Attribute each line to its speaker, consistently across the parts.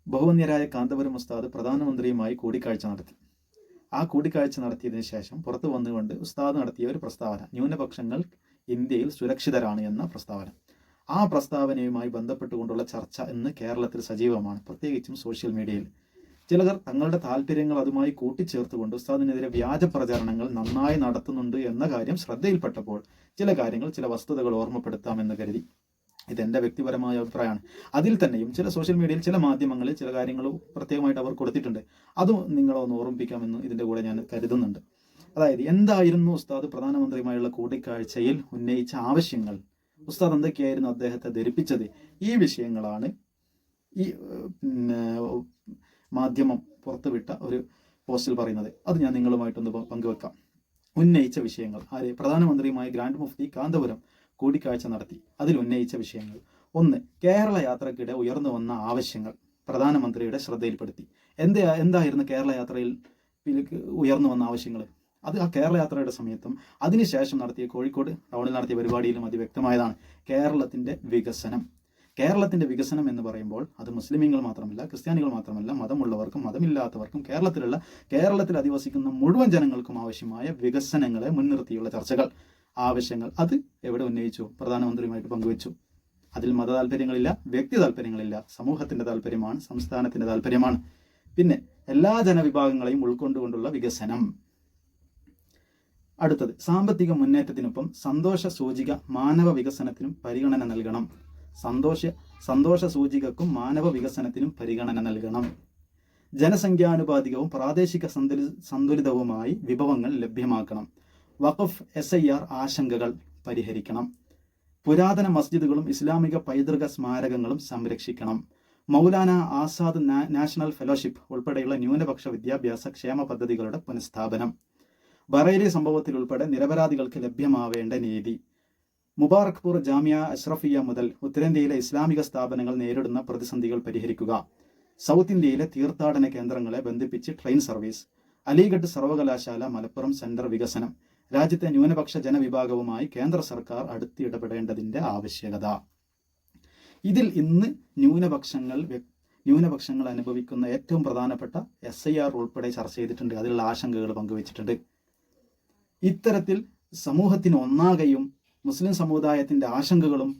Speaker 1: ബഹുവന്യരായ കാന്തപുരം ഉസ്താദ് പ്രധാനമന്ത്രിയുമായി കൂടിക്കാഴ്ച നടത്തി. ആ കൂടിക്കാഴ്ച നടത്തിയതിനു ശേഷം പുറത്തു വന്നുകൊണ്ട് ഉസ്താദ് നടത്തിയ ഒരു പ്രസ്താവന, ന്യൂനപക്ഷങ്ങൾ ഇന്ത്യയിൽ സുരക്ഷിതരാണ് എന്ന പ്രസ്താവന. ആ പ്രസ്താവനയുമായി ബന്ധപ്പെട്ടുകൊണ്ടുള്ള ചർച്ച ഇന്ന് കേരളത്തിൽ സജീവമാണ്, പ്രത്യേകിച്ചും സോഷ്യൽ മീഡിയയിൽ. ചിലർ തങ്ങളുടെ താല്പര്യങ്ങൾ അതുമായി കൂട്ടിച്ചേർത്തുകൊണ്ട് ഉസ്താദിനെതിരെ വ്യാജ പ്രചരണങ്ങൾ നന്നായി നടത്തുന്നുണ്ട് എന്ന കാര്യം ശ്രദ്ധയിൽപ്പെട്ടപ്പോൾ ചില കാര്യങ്ങൾ, ചില വസ്തുതകൾ ഓർമ്മപ്പെടുത്താമെന്ന് കരുതി. ഇതെൻ്റെ വ്യക്തിപരമായ അഭിപ്രായമാണ്. അതിൽ തന്നെയും ചില സോഷ്യൽ മീഡിയയിൽ, ചില മാധ്യമങ്ങളിൽ ചില കാര്യങ്ങൾ പ്രത്യേകമായിട്ട് അവർ കൊടുത്തിട്ടുണ്ട്. അതും നിങ്ങളൊന്ന് ഓർമ്മിപ്പിക്കാമെന്ന് ഇതിൻ്റെ കൂടെ ഞാൻ കരുതുന്നുണ്ട്. അതായത്, എന്തായിരുന്നു ഉസ്താദ് പ്രധാനമന്ത്രിയുമായുള്ള കൂടിക്കാഴ്ചയിൽ ഉന്നയിച്ച ആവശ്യങ്ങൾ, ഉസ്താദ് എന്തൊക്കെയായിരുന്നു അദ്ദേഹത്തെ ധരിപ്പിച്ചത്, ഈ വിഷയങ്ങളാണ് ഈ മാധ്യമം പുറത്തുവിട്ട ഒരു പോസ്റ്റിൽ പറയുന്നത്. അത് ഞാൻ നിങ്ങളുമായിട്ടൊന്ന് പങ്കുവെക്കാം. ഉന്നയിച്ച വിഷയങ്ങൾ. പ്രധാനമന്ത്രിയുമായി ഗ്രാൻഡ് മുഫ്തി കാന്തപുരം കൂടിക്കാഴ്ച നടത്തി. അതിൽ ഉന്നയിച്ച വിഷയങ്ങൾ: 1. കേരള യാത്രക്കിടെ ഉയർന്നു വന്ന ആവശ്യങ്ങൾ പ്രധാനമന്ത്രിയുടെ ശ്രദ്ധയിൽപ്പെടുത്തി. എന്തായിരുന്നു കേരള യാത്രയിൽ ഉയർന്നു വന്ന ആവശ്യങ്ങൾ? അത് ആ കേരള യാത്രയുടെ സമയത്തും അതിനുശേഷം നടത്തിയ കോഴിക്കോട് ടൗണിൽ നടത്തിയ പരിപാടിയിലും അതിവ്യക്തമായതാണ്. കേരളത്തിന്റെ വികസനം എന്ന് പറയുമ്പോൾ അത് മുസ്ലിമീങ്ങൾ മാത്രമല്ല, ക്രിസ്ത്യാനികൾ മാത്രമല്ല, മതമുള്ളവർക്കും മതമില്ലാത്തവർക്കും കേരളത്തിൽ അധിവസിക്കുന്ന മുഴുവൻ ജനങ്ങൾക്കും ആവശ്യമായ വികസനങ്ങളെ മുൻനിർത്തിയുള്ള ചർച്ചകൾ, ആവശ്യങ്ങൾ, അത് എവിടെ ഉന്നയിച്ചു? പ്രധാനമന്ത്രിയുമായിട്ട് പങ്കുവച്ചു. അതിൽ മത താല്പര്യങ്ങളില്ല, വ്യക്തി താല്പര്യങ്ങളില്ല, സമൂഹത്തിന്റെ താല്പര്യമാണ്, സംസ്ഥാനത്തിന്റെ താല്പര്യമാണ്. പിന്നെ എല്ലാ ജനവിഭാഗങ്ങളെയും ഉൾക്കൊണ്ടുകൊണ്ടുള്ള വികസനം. അടുത്തത്, സാമ്പത്തിക മുന്നേറ്റത്തിനൊപ്പം സന്തോഷ സൂചിക മാനവ വികസനത്തിനും പരിഗണന നൽകണം. സന്തോഷ സൂചികക്കും മാനവ വികസനത്തിനും പരിഗണന നൽകണം. ജനസംഖ്യാനുപാതികവും പ്രാദേശിക സന്തുലിതവുമായി വിഭവങ്ങൾ ലഭ്യമാക്കണം. വഖഫ് SIR ആശങ്കകൾ പരിഹരിക്കണം. പുരാതന മസ്ജിദുകളും ഇസ്ലാമിക പൈതൃക സ്മാരകങ്ങളും സംരക്ഷിക്കണം. മൗലാന ആസാദ് നാഷണൽ ഫെലോഷിപ്പ് ഉൾപ്പെടെയുള്ള ന്യൂനപക്ഷ വിദ്യാഭ്യാസ ക്ഷേമ പദ്ധതികളുടെ പുനഃസ്ഥാപനം. ബറേലി സംഭവത്തിൽ ഉൾപ്പെടെ നിരപരാധികൾക്ക് ലഭ്യമാവേണ്ട നീതി. മുബാറക്പൂർ ജാമിയ അഷ്റഫിയ മുതൽ ഉത്തരേന്ത്യയിലെ ഇസ്ലാമിക സ്ഥാപനങ്ങൾ നേരിടുന്ന പ്രതിസന്ധികൾ പരിഹരിക്കുക. സൗത്ത് ഇന്ത്യയിലെ തീർത്ഥാടന കേന്ദ്രങ്ങളെ ബന്ധിപ്പിച്ച് ട്രെയിൻ സർവീസ്. അലിഗഡ് സർവകലാശാല മലപ്പുറം സെന്റർ വികസനം. രാജ്യത്തെ ന്യൂനപക്ഷ ജനവിഭാഗവുമായി കേന്ദ്ര സർക്കാർ അടുത്ത് ഇടപെടേണ്ടതിന്റെ ആവശ്യകത. ഇതിൽ ഇന്ന് ന്യൂനപക്ഷങ്ങൾ അനുഭവിക്കുന്ന ഏറ്റവും പ്രധാനപ്പെട്ട SIR ഉൾപ്പെടെ ചർച്ച ചെയ്തിട്ടുണ്ട്. അതിലുള്ള ആശങ്കകൾ പങ്കുവച്ചിട്ടുണ്ട്. ഇത്തരത്തിൽ സമൂഹത്തിന് ഒന്നാകെയും മുസ്ലിം സമുദായത്തിന്റെ ആശങ്കകളും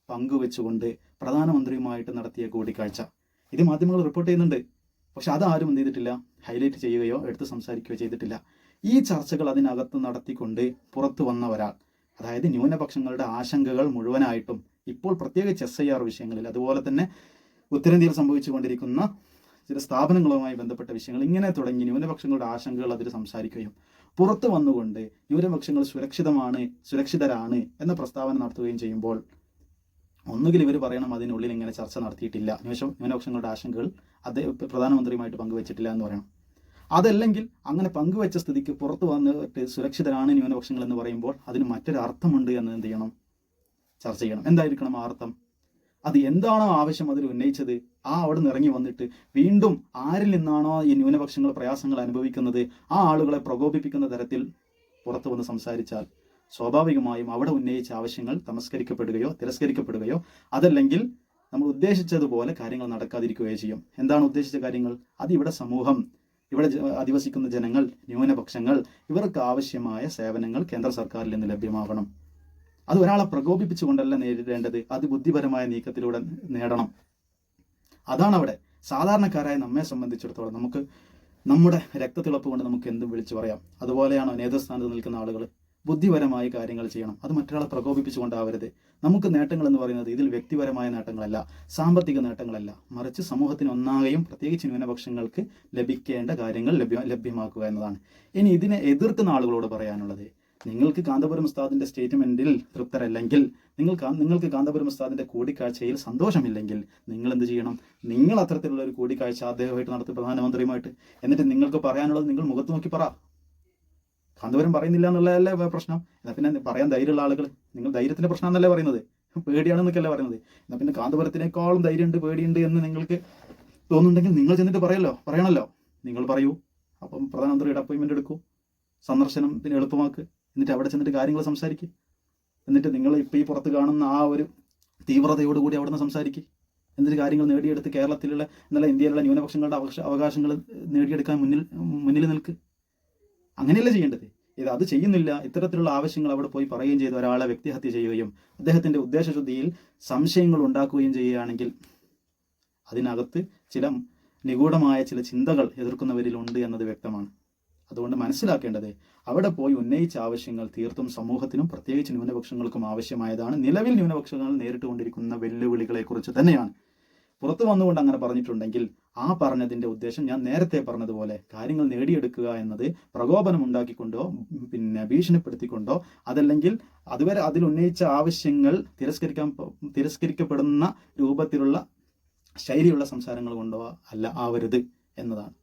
Speaker 1: പങ്കുവെച്ചുകൊണ്ട് പ്രധാനമന്ത്രിയുമായിട്ട് നടത്തിയ കൂടിക്കാഴ്ച, ഇത് മാധ്യമങ്ങൾ റിപ്പോർട്ട് ചെയ്യുന്നുണ്ട്. പക്ഷെ അതാരും എന്ത് ചെയ്തിട്ടില്ല, ഹൈലൈറ്റ് ചെയ്യുകയോ എടുത്ത് സംസാരിക്കുകയോ ചെയ്തിട്ടില്ല. ഈ ചർച്ചകൾ അതിനകത്ത് നടത്തിക്കൊണ്ട് പുറത്തു വന്ന ഒരാൾ, അതായത് ന്യൂനപക്ഷങ്ങളുടെ ആശങ്കകൾ മുഴുവനായിട്ടും ഇപ്പോൾ പ്രത്യേകിച്ച് SIR വിഷയങ്ങളിൽ, അതുപോലെ തന്നെ ഉത്തരേന്ത്യയിൽ സംഭവിച്ചുകൊണ്ടിരിക്കുന്ന ചില സ്ഥാപനങ്ങളുമായി ബന്ധപ്പെട്ട വിഷയങ്ങൾ, ഇങ്ങനെ തുടങ്ങി ന്യൂനപക്ഷങ്ങളുടെ ആശങ്കകൾ അതിൽ സംസാരിക്കുകയും പുറത്തു വന്നുകൊണ്ട് ന്യൂനപക്ഷങ്ങൾ സുരക്ഷിതരാണ് എന്ന പ്രസ്താവന നടത്തുകയും ചെയ്യുമ്പോൾ, ഒന്നുകിൽ ഇവർ പറയണം അതിനുള്ളിൽ ഇങ്ങനെ ചർച്ച നടത്തിയിട്ടില്ല, ന്യൂനപക്ഷങ്ങളുടെ ആശങ്കകൾ പ്രധാനമന്ത്രിയുമായിട്ട് പങ്കുവച്ചിട്ടില്ല എന്ന് പറയണം. അതല്ലെങ്കിൽ അങ്ങനെ പങ്കുവെച്ച സ്ഥിതിക്ക് പുറത്തു വന്നിട്ട് സുരക്ഷിതരാണ് ന്യൂനപക്ഷങ്ങൾ എന്ന് പറയുമ്പോൾ അതിന് മറ്റൊരു അർത്ഥമുണ്ട് എന്ന് എന്ത് ചെയ്യണം, ചർച്ച ചെയ്യണം. എന്തായിരിക്കണം ആ അർത്ഥം? അത് എന്താണോ ആവശ്യം അതിൽ ഉന്നയിച്ചത്, അവിടെ നിന്ന് ഇറങ്ങി വന്നിട്ട് വീണ്ടും ആരിൽ നിന്നാണോ ഈ ന്യൂനപക്ഷങ്ങൾ പ്രയാസങ്ങൾ അനുഭവിക്കുന്നത് ആ ആളുകളെ പ്രകോപിപ്പിക്കുന്ന തരത്തിൽ പുറത്തു വന്ന് സംസാരിച്ചാൽ സ്വാഭാവികമായും അവിടെ ഉന്നയിച്ച ആവശ്യങ്ങൾ തിരസ്കരിക്കപ്പെടുകയോ അതല്ലെങ്കിൽ നമ്മൾ ഉദ്ദേശിച്ചതുപോലെ കാര്യങ്ങൾ നടക്കാതിരിക്കുകയോ ചെയ്യും. എന്താണ് ഉദ്ദേശിച്ച കാര്യങ്ങൾ? അത് ഇവിടെ അധിവസിക്കുന്ന ജനങ്ങൾ, ന്യൂനപക്ഷങ്ങൾ, ഇവർക്ക് ആവശ്യമായ സേവനങ്ങൾ കേന്ദ്ര സർക്കാരിൽ നിന്ന് ലഭ്യമാകണം. അത് ഒരാളെ പ്രകോപിപ്പിച്ചുകൊണ്ടല്ല നേരിടേണ്ടത്, അത് ബുദ്ധിപരമായ നീക്കത്തിലൂടെ നേടണം. അതാണ് അവിടെ. സാധാരണക്കാരായ നമ്മെ സംബന്ധിച്ചിടത്തോളം നമുക്ക് നമ്മുടെ രക്തത്തിളപ്പ് കൊണ്ട് നമുക്ക് എന്തും വിളിച്ചു പറയാം. അതുപോലെയാണ് നേതൃസ്ഥാനത്ത് നിൽക്കുന്ന ആളുകൾ. ബുദ്ധിപരമായി കാര്യങ്ങൾ ചെയ്യണം. അത് മറ്റൊരാളെ പ്രകോപിപ്പിച്ചുകൊണ്ടാവരുത്. നമുക്ക് നേട്ടങ്ങൾ എന്ന് പറയുന്നത് ഇതിൽ വ്യക്തിപരമായ നേട്ടങ്ങളല്ല, സാമ്പത്തിക നേട്ടങ്ങളല്ല, മറിച്ച് സമൂഹത്തിന് ഒന്നാകെയും പ്രത്യേകിച്ച് ന്യൂനപക്ഷങ്ങൾക്ക് ലഭിക്കേണ്ട കാര്യങ്ങൾ ലഭ്യമാക്കുക എന്നതാണ്. ഇനി ഇതിനെ എതിർക്കുന്ന ആളുകളോട് പറയാനുള്ളത്, നിങ്ങൾക്ക് കാന്തപുരം ഉസ്താദിന്റെ സ്റ്റേറ്റ്മെന്റിൽ തൃപ്തരല്ലെങ്കിൽ, നിങ്ങൾക്ക് കാന്തപുരം ഉസ്താദിന്റെ കൂടിക്കാഴ്ചയിൽ സന്തോഷമില്ലെങ്കിൽ, നിങ്ങൾ എന്ത് ചെയ്യണം? നിങ്ങൾ അത്തരത്തിലുള്ള ഒരു കൂടിക്കാഴ്ച അദ്ദേഹമായിട്ട് നടത്തി, പ്രധാനമന്ത്രിയുമായിട്ട്. എന്നിട്ട് നിങ്ങൾക്ക് പറയാനുള്ളത് നിങ്ങൾ മുഖത്ത് നോക്കി പറ. കാന്തപുരം പറയുന്നില്ല എന്നുള്ളതല്ലേ പ്രശ്നം. എന്നാൽ പിന്നെ പറയാൻ ധൈര്യമുള്ള ആളുകൾ, നിങ്ങൾ ധൈര്യത്തിന്റെ പ്രശ്നം എന്നല്ലേ പറയുന്നത്, പേടിയാണെന്നൊക്കെയല്ലേ പറയുന്നത്. എന്നാൽ പിന്നെ കാന്തപുരത്തിനേക്കാളും ധൈര്യമുണ്ട്, പേടിയുണ്ട് എന്ന് നിങ്ങൾക്ക് തോന്നുന്നുണ്ടെങ്കിൽ നിങ്ങൾ ചെന്നിട്ട് പറയണല്ലോ. നിങ്ങൾ പറയൂ. അപ്പം പ്രധാനമന്ത്രിയുടെ അപ്പോയിൻമെന്റ് എടുക്കൂ, സന്ദർശനത്തിന് എളുപ്പമാക്ക്, എന്നിട്ട് അവിടെ ചെന്നിട്ട് കാര്യങ്ങൾ സംസാരിക്കുക. എന്നിട്ട് നിങ്ങൾ ഇപ്പോൾ ഈ പുറത്ത് കാണുന്ന ആ ഒരു തീവ്രതയോടുകൂടി അവിടെ നിന്ന് സംസാരിക്കുക. എന്നിട്ട് കാര്യങ്ങൾ നേടിയെടുത്ത് കേരളത്തിലുള്ള എന്നുള്ള ഇന്ത്യയിലുള്ള ന്യൂനപക്ഷങ്ങളുടെ അവകാശങ്ങൾ നേടിയെടുക്കാൻ മുന്നിൽ നിൽക്ക്. അങ്ങനെയല്ല ചെയ്യേണ്ടത്. അത് ചെയ്യുന്നില്ല. ഇത്തരത്തിലുള്ള ആവശ്യങ്ങൾ അവിടെ പോയി പറയുകയും ചെയ്ത് ഒരാളെ വ്യക്തിഹത്യ ചെയ്യുകയും അദ്ദേഹത്തിൻ്റെ ഉദ്ദേശശുദ്ധിയിൽ സംശയങ്ങൾ ഉണ്ടാക്കുകയും ചെയ്യുകയാണെങ്കിൽ അതിനകത്ത് ചില നിഗൂഢമായ ചില ചിന്തകൾ എതിർക്കുന്നവരിലുണ്ട് എന്നത് വ്യക്തമാണ്. അതുകൊണ്ട് മനസ്സിലാക്കേണ്ടത് അവിടെ പോയി ഉന്നയിച്ച ആവശ്യങ്ങൾ തീർത്തും സമൂഹത്തിനും പ്രത്യേകിച്ച് ന്യൂനപക്ഷങ്ങൾക്കും ആവശ്യമായതാണ്. നിലവിൽ ന്യൂനപക്ഷങ്ങൾ നേരിട്ടുകൊണ്ടിരിക്കുന്ന വെല്ലുവിളികളെക്കുറിച്ച് തന്നെയാണ്. പുറത്തു വന്നുകൊണ്ട് അങ്ങനെ പറഞ്ഞിട്ടുണ്ടെങ്കിൽ ആ പറഞ്ഞതിൻ്റെ ഉദ്ദേശം ഞാൻ നേരത്തെ പറഞ്ഞതുപോലെ കാര്യങ്ങൾ നേടിയെടുക്കുക എന്നത് പ്രകോപനം ഉണ്ടാക്കിക്കൊണ്ടോ ഭീഷണിപ്പെടുത്തിക്കൊണ്ടോ അതല്ലെങ്കിൽ അതുവരെ അതിൽ ഉന്നയിച്ച ആവശ്യങ്ങൾ തിരസ്കരിക്കപ്പെടുന്ന രൂപത്തിലുള്ള ശൈലിയുള്ള സംസാരങ്ങൾ കൊണ്ടോ അല്ല ആവരുത് എന്നതാണ്.